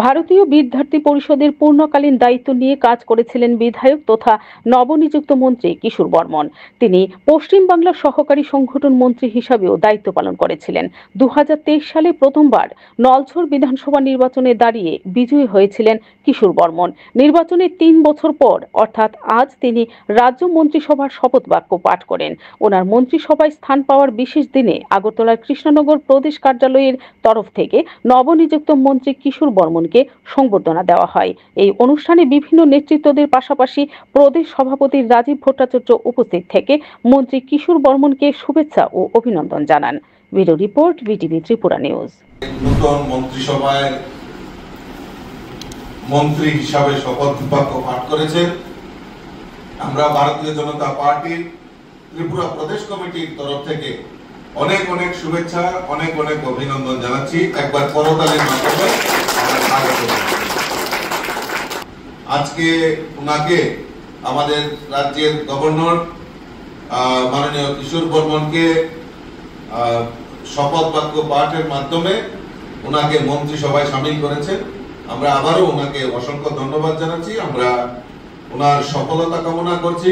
ভারতীয় বিদ্যার্থী পরিষদের পূর্ণকালীন দায়িত্ব নিয়ে কাজ করেছিলেন বিধায়ক তথা নবনিযুক্ত মন্ত্রী কিশোর বর্মন। তিনি পশ্চিম বাংলার সহকারী সংগঠন মন্ত্রী হিসাবেও দায়িত্ব পালন করেছিলেন। 2023 সালে প্রথমবার নলছড় বিধানসভা নির্বাচনে দাঁড়িয়ে বিজয়ী হয়েছিলেন কিশোর বর্মন। নির্বাচনের 3 বছর পর অর্থাৎ আজ তিনি রাজ্য মন্ত্রিসভার শপথ বাক্য পাঠ করেন। ওনার মন্ত্রিসভায় স্থান পাওয়ার বিশেষ দিনে আগরতলার কৃষ্ণনগর প্রদেশ কার্যালয়ের তরফ থেকে নবনিযুক্ত মন্ত্রী কিশোর বর্মনকে সংবর্ধনা দেওয়া হয়। এই অনুষ্ঠানে বিভিন্ন নেতৃত্বদের পাশাপাশি প্রদেশ সভাপতি রাজীব ভট্টাচার্য উপস্থিত থেকে মন্ত্রী কিশোর বর্মনকে শুভেচ্ছা ও অভিনন্দন জানান। Bureau report, BTV Tripura news. নতুন মন্ত্রিসভায় মন্ত্রী হিসাবে শপথ বাক্য পাঠ করেছেন। আমরা ভারতীয় জনতা পার্টির ত্রিপুরা প্রদেশ কমিটির তরফ থেকে অনেক অনেক শুভেচ্ছা, অনেক অনেক অভিনন্দন জানাচ্ছি। একবার করতালির মাধ্যমে আমরা স্বাগত জানাচ্ছি। আজকে ওনাকে আমাদের রাজ্যের গভর্নর মাননীয় কিশোর বর্মনকে শপথ বাক্য পাঠের মাধ্যমে ওনাকে মন্ত্রিসভায় সামিল করেছেন। আমরা আবারও ওনাকে অসংখ্য ধন্যবাদ জানাচ্ছি। আমরা ওনার সফলতা কামনা করছি।